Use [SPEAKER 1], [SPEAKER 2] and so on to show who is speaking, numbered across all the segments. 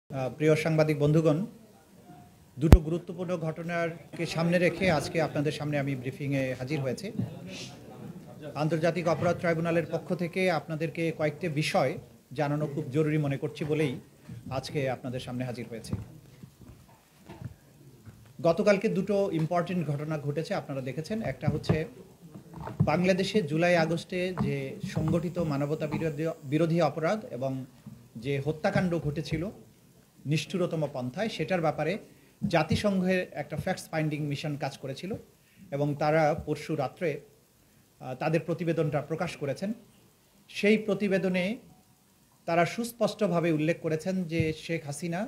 [SPEAKER 1] প্রিয় সাংবাদিক বন্ধুগণ, দুটো গুরুত্বপূর্ণ ঘটনাকে সামনে রেখে আজকে আপনাদের সামনে আমি ব্রিফিংয়ে হাজির হয়েছি। আন্তর্জাতিক অপরাধ ট্রাইব্যুনালের পক্ষ থেকে আপনাদেরকে কয়েকটি বিষয় জানানো খুব জরুরি মনে করছি বলেই আজকে আপনাদের সামনে হাজির হয়েছে। গতকালকে দুটো ইম্পর্টেন্ট ঘটনা ঘটেছে, আপনারা দেখেছেন। একটা হচ্ছে বাংলাদেশে জুলাই আগস্টে যে সংগঠিত মানবতা বিরোধী অপরাধ এবং যে হত্যাকাণ্ড ঘটেছিল নিষ্ঠুরতম পন্থায়, সেটার ব্যাপারে জাতিসংঘের একটা ফ্যাক্টস ফাইন্ডিং মিশন কাজ করেছিল এবং তারা পরশু রাত্রে তাদের প্রতিবেদনটা প্রকাশ করেছেন। সেই প্রতিবেদনে তারা সুস্পষ্টভাবে উল্লেখ করেছেন যে শেখ হাসিনা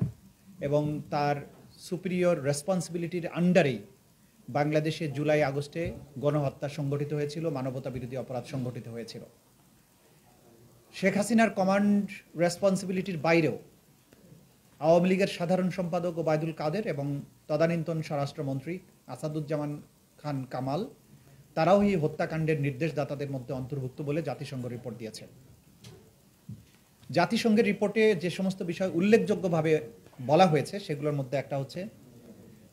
[SPEAKER 1] এবং তার সুপিরিয়র রেসপন্সিবিলিটির আন্ডারেই বাংলাদেশে জুলাই আগস্টে গণহত্যা সংগঠিত হয়েছিল, মানবতা বিরোধী অপরাধ সংগঠিত হয়েছিল। শেখ হাসিনার কমান্ড রেসপন্সিবিলিটির বাইরেও আওয়ামী লীগের সাধারণ সম্পাদক ওবায়দুল কাদের এবং তদানীন্তন স্বরাষ্ট্রমন্ত্রী আসাদুজ্জামান খান কামাল, তারাও এই হত্যাকাণ্ডের নির্দেশদাতাদের মধ্যে অন্তর্ভুক্ত বলে জাতিসংঘ রিপোর্ট দিয়েছে। জাতিসংঘের রিপোর্টে যে সমস্ত বিষয় উল্লেখযোগ্যভাবে বলা হয়েছে সেগুলোর মধ্যে একটা হচ্ছে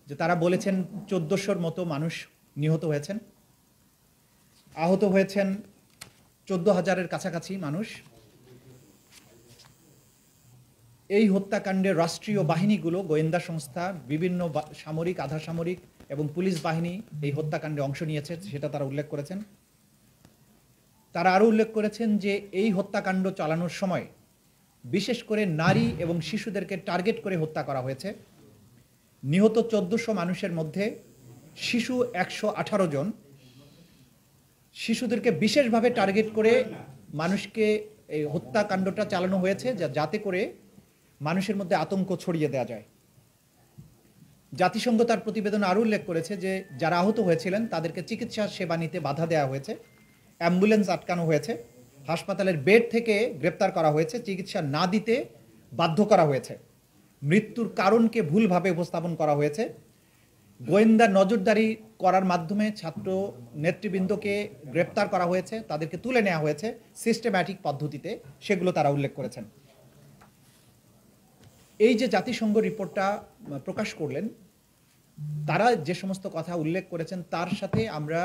[SPEAKER 1] যে তারা বলেছেন 1400-র মতো মানুষ নিহত হয়েছেন, আহত হয়েছেন 14,000-এর কাছাকাছি মানুষ। এই হত্যাকাণ্ডের রাষ্ট্রীয় বাহিনীগুলো, গোয়েন্দা সংস্থা, বিভিন্ন সামরিক, আধা সামরিক এবং পুলিশ বাহিনী এই হত্যাকাণ্ডে অংশ নিয়েছে, সেটা তারা উল্লেখ করেছেন। তারা আরও উল্লেখ করেছেন যে এই হত্যাকাণ্ড চালানোর সময় বিশেষ করে নারী এবং শিশুদেরকে টার্গেট করে হত্যা করা হয়েছে। নিহত 1400 মানুষের মধ্যে শিশু 118 জন। শিশুদেরকে বিশেষভাবে টার্গেট করে মানুষকে এই হত্যাকাণ্ডটা চালানো হয়েছে যাতে করে মানুষের মধ্যে আতঙ্ক ছড়িয়ে দেওয়া যায়। জাতিসংঘ তার প্রতিবেদনে আরও উল্লেখ করেছে যে যারা আহত হয়েছিলেন তাদেরকে চিকিৎসা সেবা নিতে বাধা দেওয়া হয়েছে, অ্যাম্বুলেন্স আটকানো হয়েছে, হাসপাতালের বেড থেকে গ্রেপ্তার করা হয়েছে, চিকিৎসা না দিতে বাধ্য করা হয়েছে, মৃত্যুর কারণকে ভুলভাবে উপস্থাপন করা হয়েছে, গোয়েন্দা নজরদারি করার মাধ্যমে ছাত্র নেতৃবৃন্দকে গ্রেপ্তার করা হয়েছে, তাদেরকে তুলে নেওয়া হয়েছে সিস্টেম্যাটিক পদ্ধতিতে, সেগুলো তারা উল্লেখ করেছেন। এই যে জাতিসংঘ রিপোর্টটা প্রকাশ করলেন, তারা যে সমস্ত কথা উল্লেখ করেছেন তার সাথে আমরা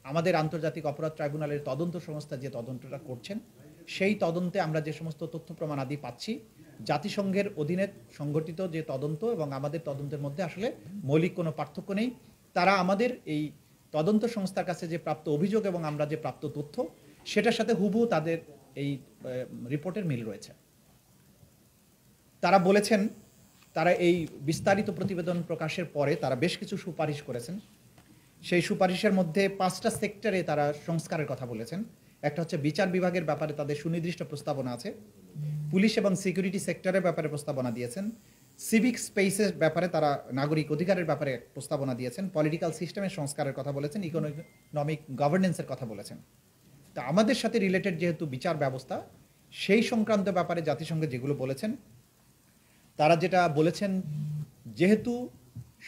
[SPEAKER 1] আমাদের আন্তর্জাতিক অপরাধ ট্রাইব্যুনালের তদন্ত সংস্থা যে তদন্তটা করছেন সেই তদন্তে আমরা যে সমস্ত তথ্য প্রমাণ আদি পাচ্ছি, জাতিসংঘের অধীনে সংগঠিত যে তদন্ত এবং আমাদের তদন্তের মধ্যে আসলে মৌলিক কোনো পার্থক্য নেই। তারা আমাদের এই তদন্ত সংস্থার কাছে যে প্রাপ্ত অভিযোগ এবং আমরা যে প্রাপ্ত তথ্য সেটার সাথে হুবহু তাদের এই রিপোর্টের মিল রয়েছে। তারা বলেছেন তারা এই বিস্তারিত প্রতিবেদন প্রকাশের পরে তারা বেশ কিছু সুপারিশ করেছেন। সেই সুপারিশের মধ্যে 5টা সেক্টরে তারা সংস্কারের কথা বলেছেন। একটা হচ্ছে বিচার বিভাগের ব্যাপারে তাদের সুনির্দিষ্ট প্রস্তাবনা আছে, পুলিশ এবং সিকিউরিটি সেক্টরের ব্যাপারে প্রস্তাবনা দিয়েছেন, সিভিক স্পেসের ব্যাপারে তারা নাগরিক অধিকারের ব্যাপারে প্রস্তাবনা দিয়েছেন, পলিটিক্যাল সিস্টেমের সংস্কারের কথা বলেছেন, ইকোনমিক গভর্নেন্সের কথা বলেছেন। তা আমাদের সাথে রিলেটেড যেহেতু বিচার ব্যবস্থা, সেই সংক্রান্ত ব্যাপারে জাতিসংঘে যেগুলো বলেছেন, তারা যেটা বলেছেন, যেহেতু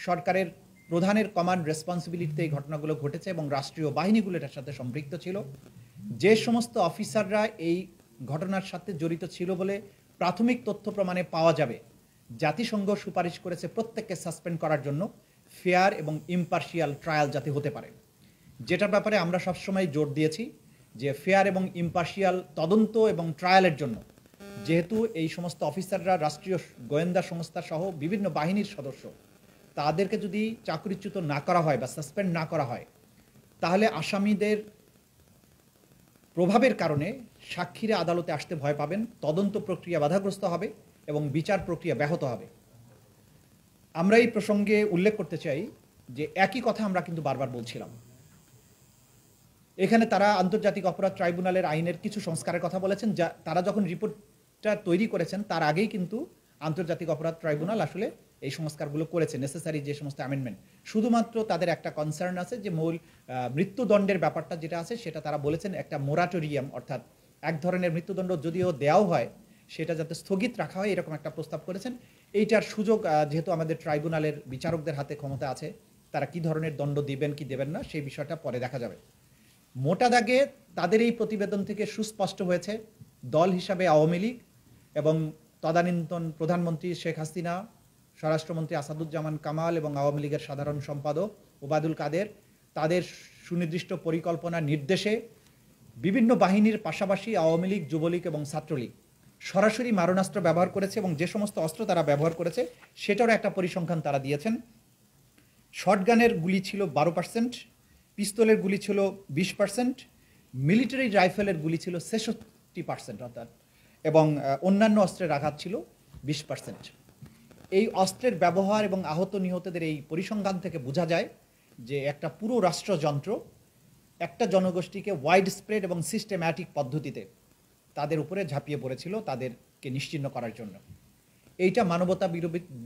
[SPEAKER 1] সরকারের প্রধানের কমান্ড রেসপন্সিবিলিটিতে এই ঘটনাগুলো ঘটেছে এবং রাষ্ট্রীয় বাহিনীগুলো এটার সাথে সম্পৃক্ত ছিল, যে সমস্ত অফিসাররা এই ঘটনার সাথে জড়িত ছিল বলে প্রাথমিক তথ্য প্রমাণে পাওয়া যাবে, জাতিসংঘ সুপারিশ করেছে প্রত্যেককে সাসপেন্ড করার জন্য, ফেয়ার এবং ইম্পার্শিয়াল ট্রায়াল যাতে হতে পারে। যেটার ব্যাপারে আমরা সবসময় জোর দিয়েছি যে ফেয়ার এবং ইম্পার্শিয়াল তদন্ত এবং ট্রায়ালের জন্য যেহেতু এই সমস্ত অফিসাররা রাষ্ট্রীয় গোয়েন্দা সংস্থা সহ বিভিন্ন বাহিনীর সদস্য, তাদেরকে যদি চাকরিচ্যুত না করা হয় বা সাসপেন্ড না করা হয়, তাহলে আসামিদের প্রভাবের কারণে সাক্ষীরা আদালতে আসতে ভয় পাবেন, তদন্ত প্রক্রিয়া বাধাগ্রস্ত হবে এবং বিচার প্রক্রিয়া ব্যাহত হবে। আমরা এই প্রসঙ্গে উল্লেখ করতে চাই যে একই কথা আমরা কিন্তু বারবার বলছিলাম। এখানে তারা আন্তর্জাতিক অপরাধ ট্রাইব্যুনালের আইনের কিছু সংস্কারের কথা বলেছেন, যা তারা যখন রিপোর্টটা তৈরি করেছেন তার আগেই কিন্তু আন্তর্জাতিক অপরাধ ট্রাইব্যুনাল আসলে এই সংস্কারগুলো করেছে, নেসেসারি যে সমস্ত অ্যামেন্ডমেন্ট। শুধুমাত্র তাদের একটা কনসার্ন আছে যে মূল মৃত্যুদণ্ডের ব্যাপারটা যেটা আছে সেটা তারা বলেছেন একটা মোরাটোরিয়াম, অর্থাৎ এক ধরনের মৃত্যুদণ্ড যদিও দেওয়াও হয় সেটা যাতে স্থগিত রাখা হয় এরকম একটা প্রস্তাব করেছেন। এইটার সুযোগ যেহেতু আমাদের ট্রাইব্যুনালের বিচারকদের হাতে ক্ষমতা আছে, তারা কি ধরনের দণ্ড দিবেন কি দেবেন না সেই বিষয়টা পরে দেখা যাবে। মোটা দাগে তাদের এই প্রতিবেদন থেকে সুস্পষ্ট হয়েছে দল হিসাবে আওয়ামী লীগ এবং তদানীন্তন প্রধানমন্ত্রী শেখ হাসিনা, স্বরাষ্ট্রমন্ত্রী আসাদুজ্জামান কামাল এবং আওয়ামী লীগের সাধারণ সম্পাদক ওবায়দুল কাদের তাদের সুনির্দিষ্ট পরিকল্পনা নির্দেশে বিভিন্ন বাহিনীর পাশাপাশি আওয়ামী লীগ, যুবলীগ এবং ছাত্রলীগ সরাসরি মারণাস্ত্র ব্যবহার করেছে এবং যে সমস্ত অস্ত্র তারা ব্যবহার করেছে সেটারও একটা পরিসংখ্যান তারা দিয়েছেন। শর্টগানের গুলি ছিল 12%, পিস্তলের গুলি ছিল 20%, মিলিটারি রাইফেলের গুলি ছিল 66% অর্থাৎ, এবং অন্যান্য অস্ত্রের আঘাত ছিল 20%। এই অস্ত্রের ব্যবহার এবং আহত নিহতদের এই পরিসংখ্যান থেকে বোঝা যায় যে একটা পুরো রাষ্ট্রযন্ত্র একটা জনগোষ্ঠীকে ওয়াইড স্প্রেড এবং সিস্টেম্যাটিক পদ্ধতিতে তাদের উপরে ঝাঁপিয়ে পড়েছিল তাদেরকে নিশ্চিহ্ন করার জন্য। এইটা মানবতা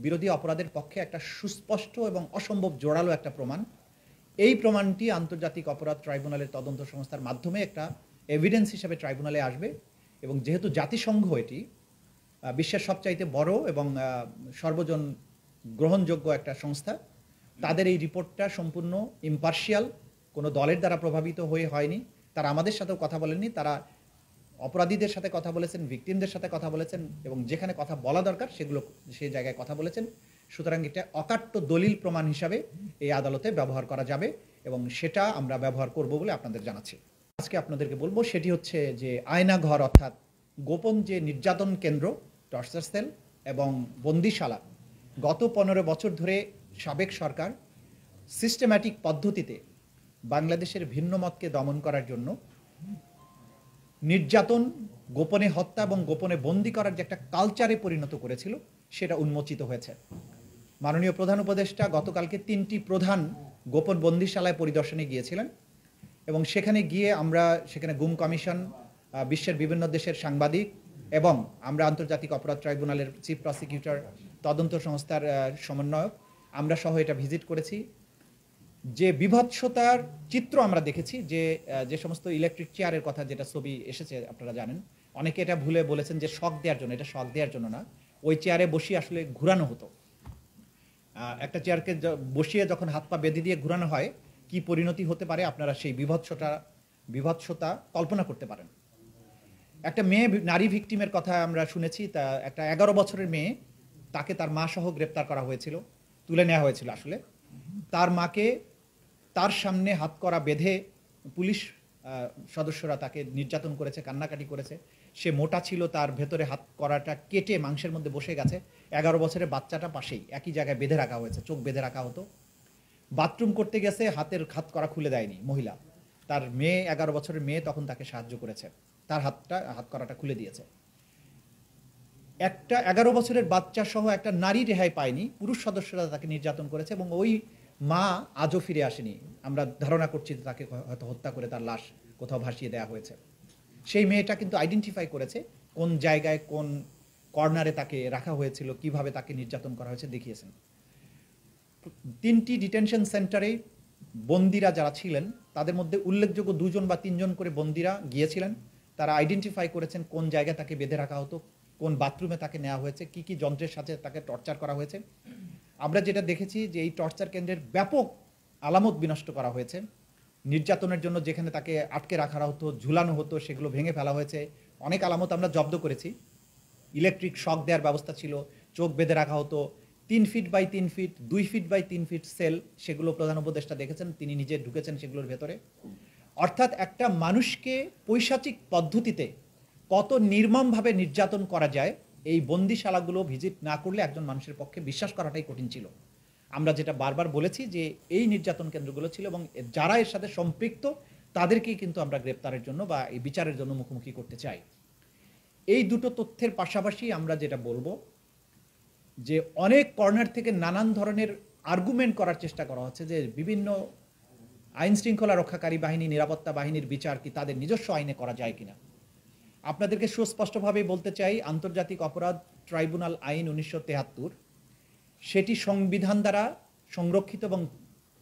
[SPEAKER 1] বিরোধী অপরাধের পক্ষে একটা সুস্পষ্ট এবং অসম্ভব জোরালো একটা প্রমাণ। এই প্রমাণটি আন্তর্জাতিক অপরাধ ট্রাইব্যুনালের তদন্ত সংস্থার মাধ্যমে একটা এভিডেন্স হিসেবে ট্রাইব্যুনালে আসবে এবং যেহেতু জাতিসংঘ এটি বিশ্বের সবচাইতে বড় এবং সর্বজন গ্রহণযোগ্য একটা সংস্থা, তাদের এই রিপোর্টটা সম্পূর্ণ ইম্পার্শিয়াল, কোনো দলের দ্বারা প্রভাবিত হয়ে হয়নি। তারা আমাদের সাথেও কথা বলেননি, তারা অপরাধীদের সাথে কথা বলেছেন, ভিকটিমদের সাথে কথা বলেছেন এবং যেখানে কথা বলা দরকার সেগুলো সেই জায়গায় কথা বলেছেন। সুতরাং এটা অকাট্য দলিল প্রমাণ হিসাবে এই আদালতে ব্যবহার করা যাবে এবং সেটা আমরা ব্যবহার করব বলে আপনাদের জানাচ্ছি। আজকে আপনাদেরকে বলবো সেটি হচ্ছে যে আয়নাঘর অর্থাৎ গোপন যে নির্যাতন কেন্দ্র, টর্চার সেল এবং বন্দিশালা গত 15 বছর ধরে সাবেক সরকার সিস্টেম্যাটিক পদ্ধতিতে বাংলাদেশের ভিন্ন মতকে দমন করার জন্য নির্যাতন, গোপনে হত্যা এবং গোপনে বন্দী করার যে একটা কালচারে পরিণত করেছিল সেটা উন্মোচিত হয়েছে। মাননীয় প্রধান উপদেষ্টা গতকালকে 3টি প্রধান গোপন বন্দিশালায় পরিদর্শনে গিয়েছিলেন এবং সেখানে গিয়ে আমরা সেখানে গুম কমিশন, বিশ্বের বিভিন্ন দেশের সাংবাদিক এবং আমরা আন্তর্জাতিক অপরাধ ট্রাইব্যুনালের চিফ প্রসিকিউটর, তদন্ত সংস্থার সমন্বয়ক, আমরা সহ এটা ভিজিট করেছি। যে বিভৎসতার চিত্র আমরা দেখেছি, যে সমস্ত ইলেকট্রিক চেয়ারের কথা যেটা ছবি এসেছে আপনারা জানেন, অনেকে এটা ভুলে বলেছেন যে শক দেওয়ার জন্য, এটা শক দেওয়ার জন্য না, ওই চেয়ারে বসিয়ে আসলে ঘুরানো হতো। একটা চেয়ারকে বসিয়ে যখন হাত পা বেঁধে দিয়ে ঘুরানো হয় কি পরিণতি হতে পারে আপনারা সেই বিভৎসতা কল্পনা করতে পারেন। একটা মেয়ে নারী ভিকটিমের কথা আমরা শুনেছি, তা একটা 11 বছরের মেয়ে, তাকে তার মা সহ গ্রেপ্তার করা হয়েছিল, তুলে নেওয়া হয়েছিল। আসলে তার মাকে তার সামনে হাত করা বেঁধে পুলিশ সদস্যরা তাকে নির্যাতন করেছে, কান্নাকাটি করেছে। সে মোটা ছিল, তার ভেতরে হাত করাটা কেটে মাংসের মধ্যে বসে গেছে। 11 বছরের বাচ্চাটা পাশেই একই জায়গায় বেঁধে রাখা হয়েছে, চোখ বেঁধে রাখা হতো। বাথরুম করতে গেছে, হাত করা খুলে দেয়নি মহিলা, তার মেয়ে 11 বছরের মেয়ে তখন তাকে সাহায্য করেছে, তার হাত করাটা খুলে দিয়েছে। একটা 11 বছরের বাচ্চা সহ একটা নারী রেহাই পায়নি, পুরুষ সদস্যরা তাকে নির্যাতন করেছে এবং ওই মা আজও ফিরে আসেনি। আমরা ধারণা করছি তাকে হয়তো হত্যা করে তার লাশ কোথাও ভাসিয়ে দেওয়া হয়েছে। সেই মেয়েটা কিন্তু আইডেন্টিফাই করেছে কোন জায়গায় কোন কর্নারে তাকে রাখা হয়েছিল, কিভাবে তাকে নির্যাতন করা হয়েছে দেখিয়েছেন। 3টি ডিটেনশন সেন্টারে বন্দিরা যারা ছিলেন তাদের মধ্যে উল্লেখযোগ্য 2 জন বা 3 জন করে বন্দিরা গিয়েছিলেন। তারা আইডেন্টিফাই করেছেন কোন জায়গায় তাকে বেঁধে রাখা হতো, কোন বাথরুমে তাকে নেওয়া হয়েছে, কি কি যন্ত্রের সাথে তাকে টর্চার করা হয়েছে। আমরা যেটা দেখেছি যে এই টর্চার কেন্দ্রের ব্যাপক আলামত বিনষ্ট করা হয়েছে। নির্যাতনের জন্য যেখানে তাকে আটকে রাখা হতো, ঝুলানো হতো, সেগুলো ভেঙে ফেলা হয়েছে। অনেক আলামত আমরা জব্দ করেছি। ইলেকট্রিক শক দেওয়ার ব্যবস্থা ছিল, চোখ বেঁধে রাখা হতো, 3 feet by 3 feet, 2 feet by 3 feet cell, সেগুলো প্রধান উপদেষ্টা দেখেছেন, তিনি নিজে ঢুকেছেন সেগুলোর ভেতরে। অর্থাৎ একটা মানুষকে পৈশাচিক পদ্ধতিতে কত নির্মমভাবে নির্যাতন করা যায় এই বন্দিশালাগুলো ভিজিট না করলে একজন মানুষের পক্ষে বিশ্বাস করাটাই কঠিন ছিল। আমরা যেটা বারবার বলেছি যে এই নির্যাতন কেন্দ্রগুলো ছিল এবং যারা এর সাথে সম্পৃক্ত তাদেরকেই কিন্তু আমরা গ্রেপ্তারের জন্য বা এই বিচারের জন্য মুখোমুখি করতে চাই। এই দুটো তথ্যের পাশাপাশি আমরা যেটা বলবো যে অনেক কর্নার থেকে নানান ধরনের আর্গুমেন্ট করার চেষ্টা করা হচ্ছে যে বিভিন্ন আইন শৃঙ্খলা রক্ষাকারী বাহিনী, নিরাপত্তা বাহিনীর বিচার কি তাদের নিজস্ব আইনে করা যায় কিনা। আপনাদেরকে সুস্পষ্টভাবে বলতে চাই, আন্তর্জাতিক অপরাধ ট্রাইব্যুনাল আইন 1973 সেটি সংবিধান দ্বারা সংরক্ষিত এবং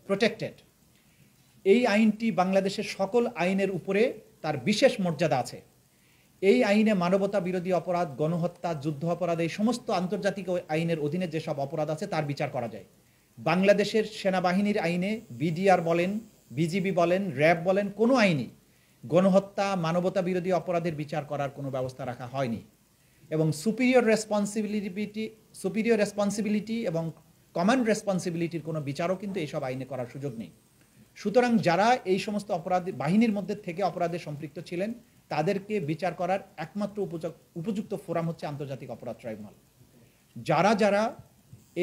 [SPEAKER 1] প্রোটেক্টেড। এই আইনটি বাংলাদেশের সকল আইনের উপরে তার বিশেষ মর্যাদা আছে। এই আইনে মানবতা বিরোধী অপরাধ, গণহত্যা, যুদ্ধ অপরাধ, এই সমস্ত আন্তর্জাতিক আইনের অধীনে যেসব অপরাধ আছে তার বিচার করা যায়। বাংলাদেশের সেনাবাহিনীর আইনে বিডিআর বলেন, বিজিবি বলেন, র্যাব বলেন, কোনো আইনই গণহত্যা, মানবতা বিরোধী অপরাধের বিচার করার কোনো ব্যবস্থা রাখা হয়নি। এবং সুপিরিয়র রেসপন্সিবিলিটি এবং কমন রেসপন্সিবিলিটির কোনো বিচারও কিন্তু এইসব আইনে করার সুযোগ নেই। সুতরাং যারা এই সমস্ত অপরাধী বাহিনীর মধ্যে থেকে অপরাধে সম্পৃক্ত ছিলেন তাদেরকে বিচার করার একমাত্র উপযুক্ত ফোরাম হচ্ছে আন্তর্জাতিক অপরাধ ট্রাইব্যুনাল। যারা যারা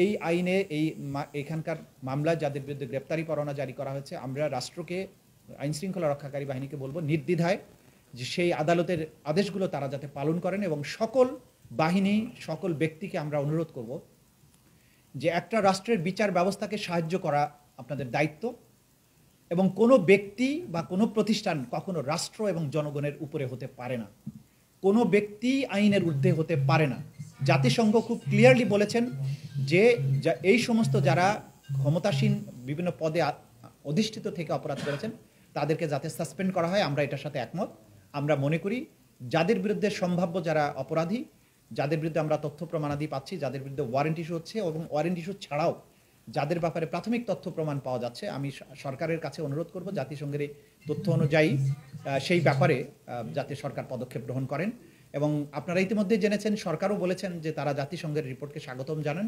[SPEAKER 1] এই আইনে এখানকার মামলায় যাদের বিরুদ্ধে গ্রেপ্তারি পরোয়ানা জারি করা হয়েছে, আমরা রাষ্ট্রকে, আইনশৃঙ্খলা রক্ষাকারী বাহিনীকে বলবো নির্দ্বিধায় যে সেই আদালতের আদেশগুলো তারা যাতে পালন করেন, এবং সকল বাহিনী, সকল ব্যক্তিকে আমরা অনুরোধ করব যে একটা রাষ্ট্রের বিচার ব্যবস্থাকে সাহায্য করা আপনাদের দায়িত্ব, এবং কোনো ব্যক্তি বা কোনো প্রতিষ্ঠান কখনো রাষ্ট্র এবং জনগণের উপরে হতে পারে না। কোনো ব্যক্তি আইনের ঊর্ধ্বে হতে পারে না। জাতিসংঘ খুব ক্লিয়ারলি বলেছেন যে এই সমস্ত যারা ক্ষমতাসীন বিভিন্ন পদে অধিষ্ঠিত থেকে অপরাধ করেছেন তাদেরকে যাতে সাসপেন্ড করা হয়, আমরা এটার সাথে একমত। আমরা মনে করি যাদের বিরুদ্ধে সম্ভাব্য যারা অপরাধী, যাদের বিরুদ্ধে আমরা তথ্য প্রমাণাদি পাচ্ছি, যাদের বিরুদ্ধে ওয়ারেন্ট ইস্যু হচ্ছে এবং ওয়ারেন্ট ইস্যু ছাড়াও যাদের ব্যাপারে প্রাথমিক তথ্য প্রমাণ পাওয়া যাচ্ছে, আমি সরকারের কাছে অনুরোধ করব জাতিসংঘের এই তথ্য অনুযায়ী সেই ব্যাপারে যাতে সরকার পদক্ষেপ গ্রহণ করেন। এবং আপনারা ইতিমধ্যে জেনেছেন, সরকারও বলেছেন যে তারা জাতিসংঘের রিপোর্টকে স্বাগতম জানান,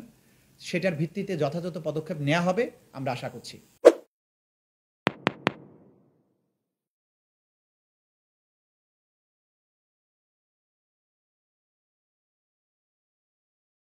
[SPEAKER 1] সেটার ভিত্তিতে যথাযথ পদক্ষেপ নেওয়া হবে আমরা আশা করছি।